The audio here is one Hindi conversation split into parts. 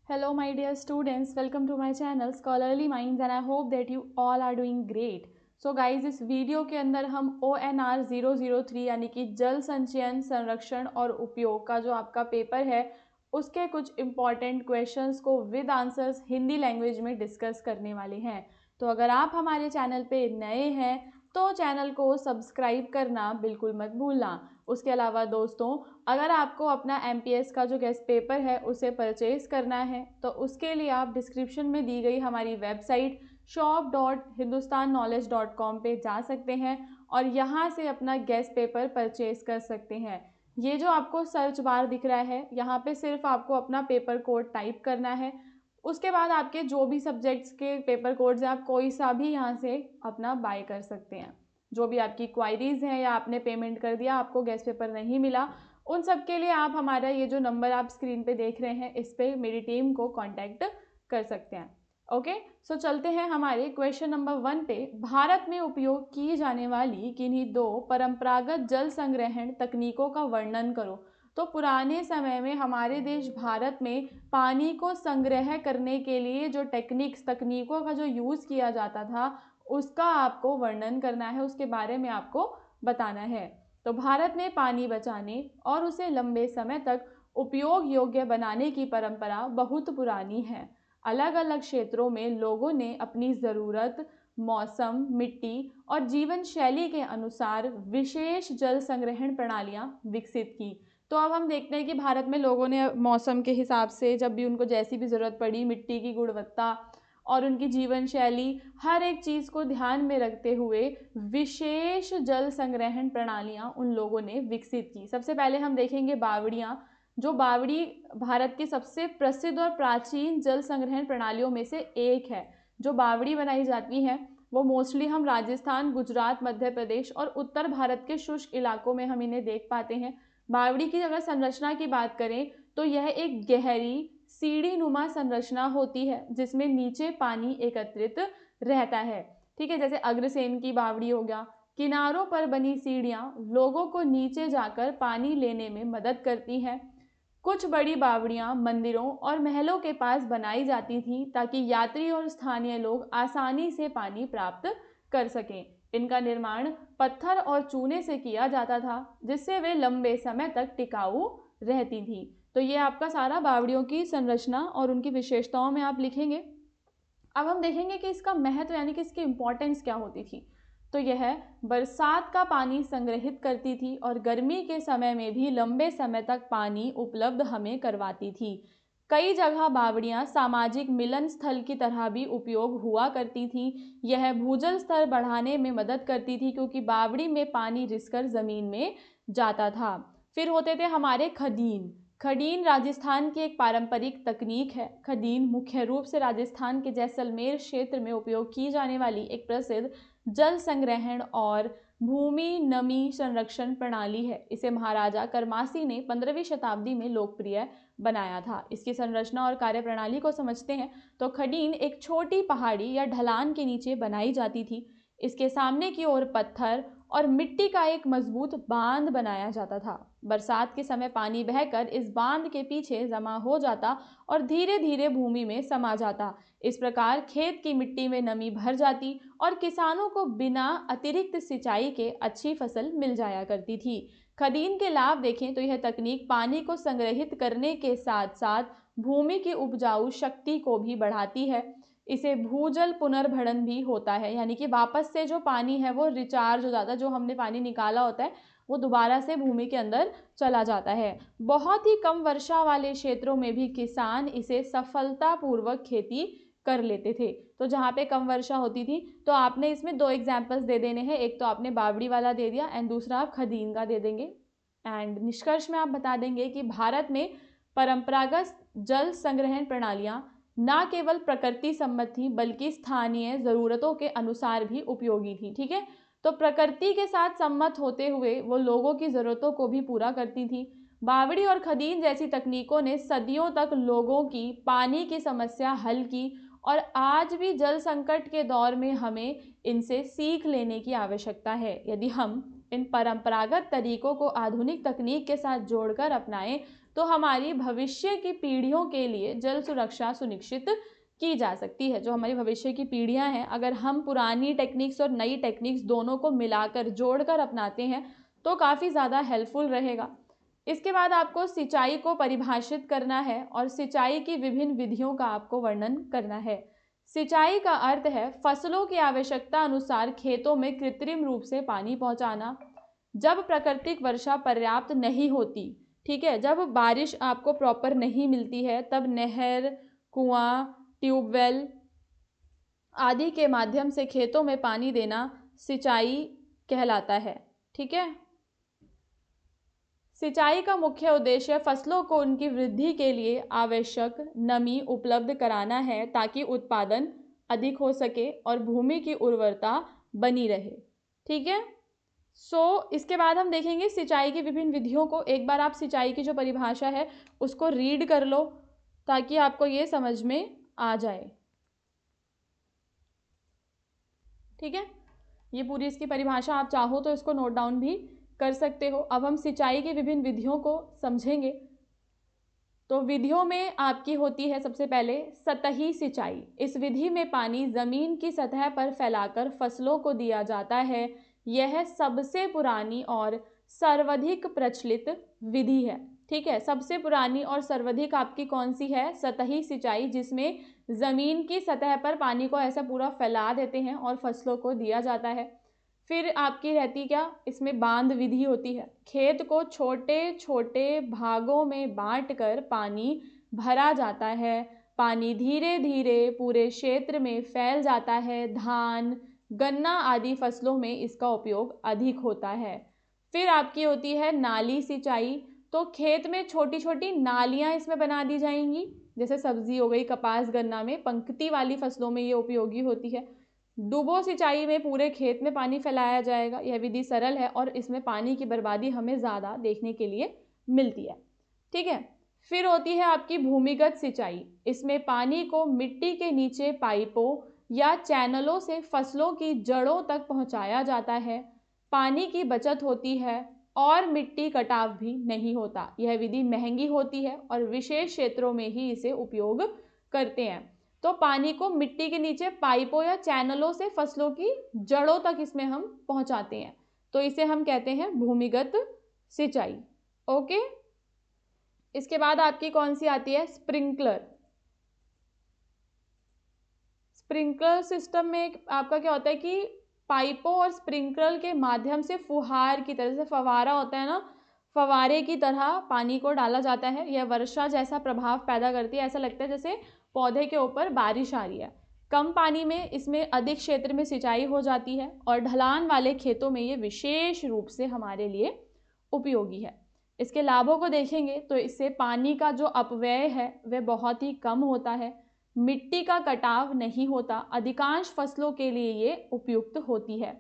Hello, my dear students. Welcome to my channel Scholarly Minds and I hope that you all are doing great. So guys, इस वीडियो के अंदर हम ONR 003 यानी कि जल संचयन, संरक्षण और उपयोग का जो आपका पेपर है उसके कुछ इम्पॉर्टेंट क्वेश्चंस को विद आंसर्स हिंदी लैंग्वेज में डिस्कस करने वाले हैं। तो अगर आप हमारे चैनल पे नए हैं तो चैनल को सब्सक्राइब करना बिल्कुल मत भूलना। उसके अलावा दोस्तों, अगर आपको अपना MPS का जो गेस्ट पेपर है उसे परचेज करना है तो उसके लिए आप डिस्क्रिप्शन में दी गई हमारी वेबसाइट shop.hindustanknowledge.com पे जा सकते हैं और यहाँ से अपना गेस्ट पेपर परचेज कर सकते हैं। ये जो आपको सर्च बार दिख रहा है यहाँ पे सिर्फ आपको अपना पेपर कोड टाइप करना है। उसके बाद आपके जो भी सब्जेक्ट्स के पेपर कोड्स हैं आप कोई सा भी यहाँ से अपना बाय कर सकते हैं। जो भी आपकी क्वायरीज हैं या आपने पेमेंट कर दिया आपको गेस्ट पेपर नहीं मिला, उन सब के लिए आप हमारा ये जो नंबर आप स्क्रीन पे देख रहे हैं इस पे मेरी टीम को कांटेक्ट कर सकते हैं। ओके, सो चलते हैं हमारे क्वेश्चन नंबर 1 पे। भारत में उपयोग की जाने वाली किन्हीं दो परंपरागत जल संग्रहण तकनीकों का वर्णन करो। तो पुराने समय में हमारे देश भारत में पानी को संग्रह करने के लिए जो तकनीकों का जो यूज़ किया जाता था उसका आपको वर्णन करना है, उसके बारे में आपको बताना है। तो भारत में पानी बचाने और उसे लंबे समय तक उपयोग योग्य बनाने की परंपरा बहुत पुरानी है। अलग अलग क्षेत्रों में लोगों ने अपनी ज़रूरत, मौसम, मिट्टी और जीवन शैली के अनुसार विशेष जल संग्रहण प्रणालियां विकसित की। तो अब हम देखते हैं कि भारत में लोगों ने मौसम के हिसाब से जब भी उनको जैसी भी ज़रूरत पड़ी, मिट्टी की गुणवत्ता और उनकी जीवन शैली, हर एक चीज़ को ध्यान में रखते हुए विशेष जल संग्रहण प्रणालियां उन लोगों ने विकसित की। सबसे पहले हम देखेंगे बावड़ियां। जो बावड़ी भारत की सबसे प्रसिद्ध और प्राचीन जल संग्रहण प्रणालियों में से एक है। जो बावड़ी बनाई जाती है वो मोस्टली हम राजस्थान, गुजरात, मध्य प्रदेश और उत्तर भारत के शुष्क इलाकों में हम इन्हें देख पाते हैं। बावड़ी की अगर संरचना की बात करें तो यह एक गहरी सीढ़ी नुमा संरचना होती है जिसमें नीचे पानी एकत्रित रहता है। ठीक है, जैसे अग्रसेन की बावड़ी हो गया। किनारों पर बनी सीढ़ियां लोगों को नीचे जाकर पानी लेने में मदद करती हैं। कुछ बड़ी बावड़ियां मंदिरों और महलों के पास बनाई जाती थीं ताकि यात्री और स्थानीय लोग आसानी से पानी प्राप्त कर सकें। इनका निर्माण पत्थर और चूने से किया जाता था जिससे वे लंबे समय तक टिकाऊ रहती थी। तो ये आपका सारा बावड़ियों की संरचना और उनकी विशेषताओं में आप लिखेंगे। अब हम देखेंगे कि इसका महत्व यानी कि इसकी इंपॉर्टेंस क्या होती थी। तो यह बरसात का पानी संग्रहित करती थी और गर्मी के समय में भी लंबे समय तक पानी उपलब्ध हमें करवाती थी। कई जगह बावड़ियां सामाजिक मिलन स्थल की तरह भी उपयोग हुआ करती थी। यह भूजल स्तर बढ़ाने में मदद करती थी क्योंकि बावड़ी में पानी रिसकर जमीन में जाता था। फिर होते थे हमारे खडीन। खडीन राजस्थान की एक पारंपरिक तकनीक है। खडीन मुख्य रूप से राजस्थान के जैसलमेर क्षेत्र में उपयोग की जाने वाली एक प्रसिद्ध जल संग्रहण और भूमि नमी संरक्षण प्रणाली है। इसे महाराजा करमासी ने 15वीं शताब्दी में लोकप्रिय बनाया था। इसकी संरचना और कार्यप्रणाली को समझते हैं तो खडीन एक छोटी पहाड़ी या ढलान के नीचे बनाई जाती थी। इसके सामने की ओर पत्थर और मिट्टी का एक मजबूत बांध बनाया जाता था। बरसात के समय पानी बहकर इस बांध के पीछे जमा हो जाता और धीरे धीरे भूमि में समा जाता। इस प्रकार खेत की मिट्टी में नमी भर जाती और किसानों को बिना अतिरिक्त सिंचाई के अच्छी फसल मिल जाया करती थी। खडीन के लाभ देखें तो यह तकनीक पानी को संग्रहित करने के साथ साथ भूमि की उपजाऊ शक्ति को भी बढ़ाती है। इसे भूजल पुनर्भरण भी होता है, यानी कि वापस से जो पानी है वो रिचार्ज हो जाता है, जो हमने पानी निकाला होता है वो दोबारा से भूमि के अंदर चला जाता है। बहुत ही कम वर्षा वाले क्षेत्रों में भी किसान इसे सफलतापूर्वक खेती कर लेते थे। तो जहाँ पे कम वर्षा होती थी तो आपने इसमें दो एग्जाम्पल्स दे देने हैं, एक तो आपने बावड़ी वाला दे दिया एंड दूसरा आप खडीन का दे देंगे। एंड निष्कर्ष में आप बता देंगे कि भारत में परंपरागत जल संग्रहण प्रणालियां न केवल प्रकृति सम्मत थी बल्कि स्थानीय ज़रूरतों के अनुसार भी उपयोगी थी। ठीक है, तो प्रकृति के साथ सम्मत होते हुए वो लोगों की ज़रूरतों को भी पूरा करती थी। बावड़ी और खडीन जैसी तकनीकों ने सदियों तक लोगों की पानी की समस्या हल की और आज भी जल संकट के दौर में हमें इनसे सीख लेने की आवश्यकता है। यदि हम इन परंपरागत तरीकों को आधुनिक तकनीक के साथ जोड़कर अपनाएं तो हमारी भविष्य की पीढ़ियों के लिए जल सुरक्षा सुनिश्चित की जा सकती है। जो हमारी भविष्य की पीढ़ियां हैं, अगर हम पुरानी टेक्निक्स और नई टेक्निक्स दोनों को मिलाकर जोड़कर अपनाते हैं तो काफ़ी ज़्यादा हेल्पफुल रहेगा। इसके बाद आपको सिंचाई को परिभाषित करना है और सिंचाई की विभिन्न विधियों का आपको वर्णन करना है। सिंचाई का अर्थ है फसलों की आवश्यकता अनुसार खेतों में कृत्रिम रूप से पानी पहुंचाना। जब प्राकृतिक वर्षा पर्याप्त नहीं होती, ठीक है, जब बारिश आपको प्रॉपर नहीं मिलती है, तब नहर, कुआं, ट्यूबवेल आदि के माध्यम से खेतों में पानी देना सिंचाई कहलाता है। ठीक है। सिंचाई का मुख्य उद्देश्य फसलों को उनकी वृद्धि के लिए आवश्यक नमी उपलब्ध कराना है ताकि उत्पादन अधिक हो सके और भूमि की उर्वरता बनी रहे। ठीक है। इसके बाद हम देखेंगे सिंचाई की विभिन्न विधियों को। एक बार आप सिंचाई की जो परिभाषा है उसको रीड कर लो ताकि आपको ये समझ में आ जाए। ठीक है, ये पूरी इसकी परिभाषा आप चाहो तो इसको नोट डाउन भी कर सकते हो। अब हम सिंचाई की विभिन्न विधियों को समझेंगे। तो विधियों में आपकी होती है सबसे पहले सतही सिंचाई। इस विधि में पानी जमीन की सतह पर फैलाकर फसलों को दिया जाता है। यह सबसे पुरानी और सर्वाधिक प्रचलित विधि है। ठीक है, सबसे पुरानी और सर्वाधिक आपकी कौन सी है? सतही सिंचाई, जिसमें जमीन की सतह पर पानी को ऐसा पूरा फैला देते हैं और फसलों को दिया जाता है। फिर आपकी रहती क्या? इसमें बांध विधि होती है। खेत को छोटे छोटे भागों में बांटकर पानी भरा जाता है। पानी धीरे धीरे पूरे क्षेत्र में फैल जाता है। धान, गन्ना आदि फसलों में इसका उपयोग अधिक होता है। फिर आपकी होती है नाली सिंचाई। तो खेत में छोटी छोटी नालियां इसमें बना दी जाएंगी, जैसे सब्जी हो गई, कपास, गन्ना में पंक्ति वाली फसलों में ये उपयोगी होती है। डुबो सिंचाई में पूरे खेत में पानी फैलाया जाएगा। यह विधि सरल है और इसमें पानी की बर्बादी हमें ज़्यादा देखने के लिए मिलती है। ठीक है। फिर होती है आपकी भूमिगत सिंचाई। इसमें पानी को मिट्टी के नीचे पाइपों या चैनलों से फसलों की जड़ों तक पहुंचाया जाता है। पानी की बचत होती है और मिट्टी कटाव भी नहीं होता। यह विधि महंगी होती है और विशेष क्षेत्रों में ही इसे उपयोग करते हैं। तो पानी को मिट्टी के नीचे पाइपों या चैनलों से फसलों की जड़ों तक इसमें हम पहुंचाते हैं, तो इसे हम कहते हैं भूमिगत सिंचाई। ओके। इसके बाद आपकी कौन सी आती है? स्प्रिंकलर। स्प्रिंकलर सिस्टम में आपका क्या होता है कि पाइपों और स्प्रिंकलर के माध्यम से फुहार की तरह से, फवारा होता है ना, फवारे की तरह पानी को डाला जाता है। यह वर्षा जैसा प्रभाव पैदा करती है। ऐसा लगता है जैसे पौधे के ऊपर बारिश आ रही है। कम पानी में इसमें अधिक क्षेत्र में सिंचाई हो जाती है और ढलान वाले खेतों में ये विशेष रूप से हमारे लिए उपयोगी है। इसके लाभों को देखेंगे तो इससे पानी का जो अपव्यय है वह बहुत ही कम होता है। मिट्टी का कटाव नहीं होता। अधिकांश फसलों के लिए ये उपयुक्त होती है।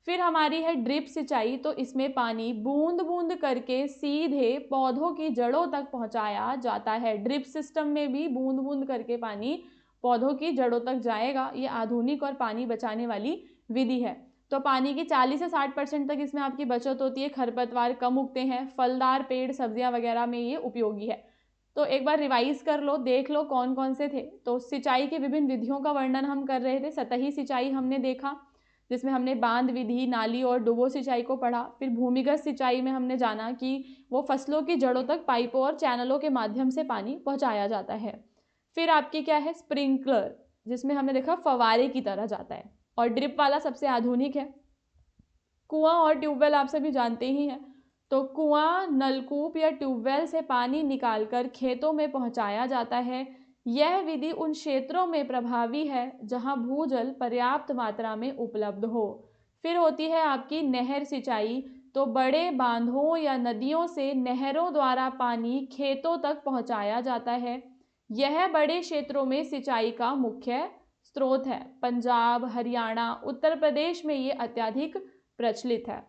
फिर हमारी है ड्रिप सिंचाई। तो इसमें पानी बूंद बूंद करके सीधे पौधों की जड़ों तक पहुंचाया जाता है। ड्रिप सिस्टम में भी बूंद बूंद करके पानी पौधों की जड़ों तक जाएगा। ये आधुनिक और पानी बचाने वाली विधि है। तो पानी की 40 से 60% तक इसमें आपकी बचत होती है। खरपतवार कम उगते हैं। फलदार पेड़, सब्जियां वगैरह में ये उपयोगी है। तो एक बार रिवाइज कर लो, देख लो कौन कौन से थे। तो सिंचाई की विभिन्न विधियों का वर्णन हम कर रहे थे। सतही सिंचाई हमने देखा, जिसमें हमने बांध विधि, नाली और डुबो सिंचाई को पढ़ा। फिर भूमिगत सिंचाई में हमने जाना कि वो फसलों की जड़ों तक पाइपों और चैनलों के माध्यम से पानी पहुंचाया जाता है। फिर आपकी क्या है? स्प्रिंकलर, जिसमें हमने देखा फवारे की तरह जाता है। और ड्रिप वाला सबसे आधुनिक है। कुआं और ट्यूबवेल आप सभी जानते ही हैं। तो कुआं, नलकूप या ट्यूबवेल से पानी निकालकर खेतों में पहुंचाया जाता है। यह विधि उन क्षेत्रों में प्रभावी है जहां भूजल पर्याप्त मात्रा में उपलब्ध हो। फिर होती है आपकी नहर सिंचाई। तो बड़े बांधों या नदियों से नहरों द्वारा पानी खेतों तक पहुंचाया जाता है। यह बड़े क्षेत्रों में सिंचाई का मुख्य स्रोत है। पंजाब, हरियाणा, उत्तर प्रदेश में ये अत्यधिक प्रचलित है।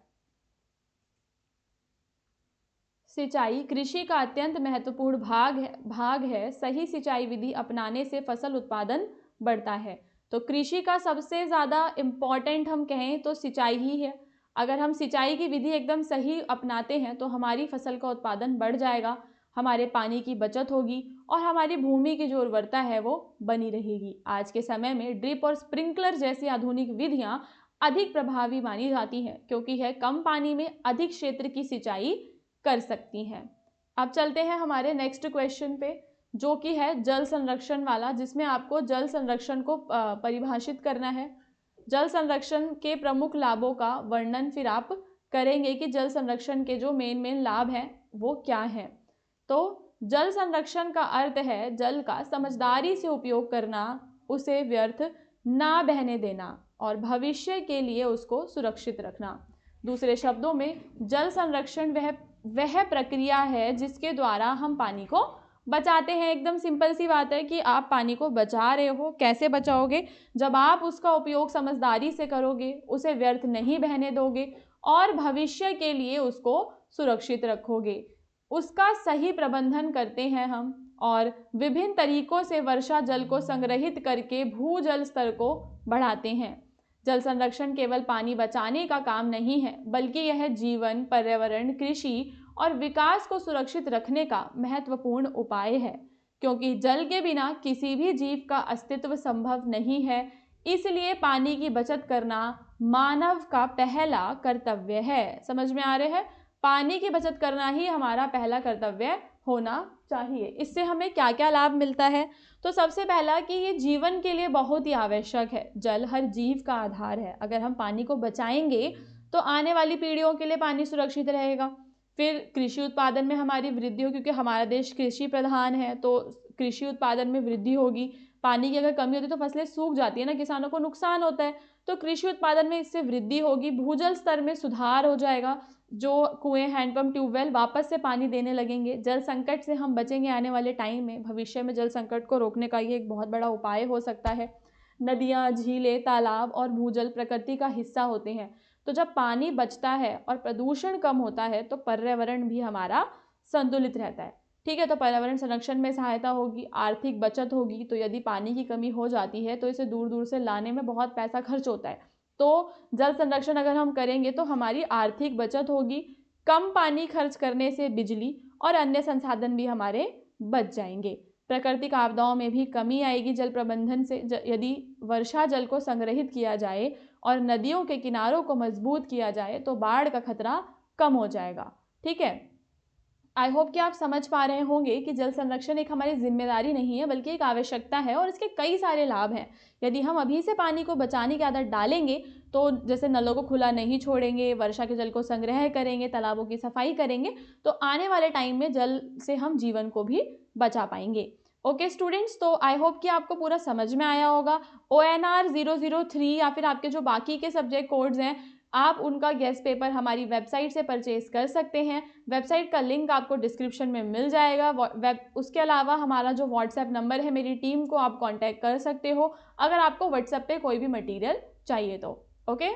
सिंचाई कृषि का अत्यंत महत्वपूर्ण भाग है। सही सिंचाई विधि अपनाने से फसल उत्पादन बढ़ता है। तो कृषि का सबसे ज़्यादा इम्पॉर्टेंट हम कहें तो सिंचाई ही है। अगर हम सिंचाई की विधि एकदम सही अपनाते हैं तो हमारी फसल का उत्पादन बढ़ जाएगा। हमारे पानी की बचत होगी और हमारी भूमि की जो उर्वरता है वो बनी रहेगी। आज के समय में ड्रिप और स्प्रिंकलर जैसी आधुनिक विधियां अधिक प्रभावी मानी जाती हैं क्योंकि यह कम पानी में अधिक क्षेत्र की सिंचाई कर सकती हैं। अब चलते हैं हमारे नेक्स्ट क्वेश्चन पे, जो कि है जल संरक्षण वाला, जिसमें आपको जल संरक्षण को परिभाषित करना है। जल संरक्षण के प्रमुख लाभों का वर्णन फिर आप करेंगे कि जल संरक्षण के जो मेन लाभ हैं वो क्या हैं। तो जल संरक्षण का अर्थ है जल का समझदारी से उपयोग करना, उसे व्यर्थ ना बहने देना और भविष्य के लिए उसको सुरक्षित रखना। दूसरे शब्दों में जल संरक्षण वह प्रक्रिया है जिसके द्वारा हम पानी को बचाते हैं। एकदम सिंपल सी बात है कि आप पानी को बचा रहे हो। कैसे बचाओगे? जब आप उसका उपयोग समझदारी से करोगे, उसे व्यर्थ नहीं बहने दोगे और भविष्य के लिए उसको सुरक्षित रखोगे। उसका सही प्रबंधन करते हैं हम और विभिन्न तरीकों से वर्षा जल को संग्रहित करके भूजल स्तर को बढ़ाते हैं। जल संरक्षण केवल पानी बचाने का काम नहीं है, बल्कि यह जीवन, पर्यावरण, कृषि और विकास को सुरक्षित रखने का महत्वपूर्ण उपाय है, क्योंकि जल के बिना किसी भी जीव का अस्तित्व संभव नहीं है। इसलिए पानी की बचत करना मानव का पहला कर्तव्य है। समझ में आ रहे हैं? पानी की बचत करना ही हमारा पहला कर्तव्य होना चाहिए। इससे हमें क्या क्या लाभ मिलता है? तो सबसे पहला कि ये जीवन के लिए बहुत ही आवश्यक है। जल हर जीव का आधार है। अगर हम पानी को बचाएंगे तो आने वाली पीढ़ियों के लिए पानी सुरक्षित रहेगा। फिर कृषि उत्पादन में हमारी वृद्धि हो, क्योंकि हमारा देश कृषि प्रधान है, तो कृषि उत्पादन में वृद्धि होगी। पानी की अगर कमी होती है तो फसलें सूख जाती है ना, किसानों को नुकसान होता है। तो कृषि उत्पादन में इससे वृद्धि होगी। भूजल स्तर में सुधार हो जाएगा। जो कुएं, हैंडपंप, ट्यूबवेल वापस से पानी देने लगेंगे। जल संकट से हम बचेंगे आने वाले टाइम में। भविष्य में जल संकट को रोकने का ये एक बहुत बड़ा उपाय हो सकता है। नदियाँ, झीलें, तालाब और भूजल प्रकृति का हिस्सा होते हैं। तो जब पानी बचता है और प्रदूषण कम होता है तो पर्यावरण भी हमारा संतुलित रहता है। ठीक है, तो पर्यावरण संरक्षण में सहायता होगी, आर्थिक बचत होगी। तो यदि पानी की कमी हो जाती है तो इसे दूर दूर से लाने में बहुत पैसा खर्च होता है। तो जल संरक्षण अगर हम करेंगे तो हमारी आर्थिक बचत होगी। कम पानी खर्च करने से बिजली और अन्य संसाधन भी हमारे बच जाएंगे। प्राकृतिक आपदाओं में भी कमी आएगी जल प्रबंधन से। यदि वर्षा जल को संग्रहित किया जाए और नदियों के किनारों को मजबूत किया जाए तो बाढ़ का खतरा कम हो जाएगा। ठीक है, आई होप कि आप समझ पा रहे होंगे कि जल संरक्षण एक हमारी जिम्मेदारी नहीं है, बल्कि एक आवश्यकता है और इसके कई सारे लाभ हैं। यदि हम अभी से पानी को बचाने की आदत डालेंगे, तो जैसे नलों को खुला नहीं छोड़ेंगे, वर्षा के जल को संग्रह करेंगे, तालाबों की सफाई करेंगे, तो आने वाले टाइम में जल से हम जीवन को भी बचा पाएंगे। ओके स्टूडेंट्स, तो आई होप कि आपको पूरा समझ में आया होगा। ONR 003 या फिर आपके जो बाकी के सब्जेक्ट कोड्स हैं, आप उनका गेस्ट पेपर हमारी वेबसाइट से परचेज कर सकते हैं। वेबसाइट का लिंक आपको डिस्क्रिप्शन में मिल जाएगा। उसके अलावा हमारा जो व्हाट्सएप नंबर है, मेरी टीम को आप कांटेक्ट कर सकते हो अगर आपको व्हाट्सएप पे कोई भी मटेरियल चाहिए तो। ओके।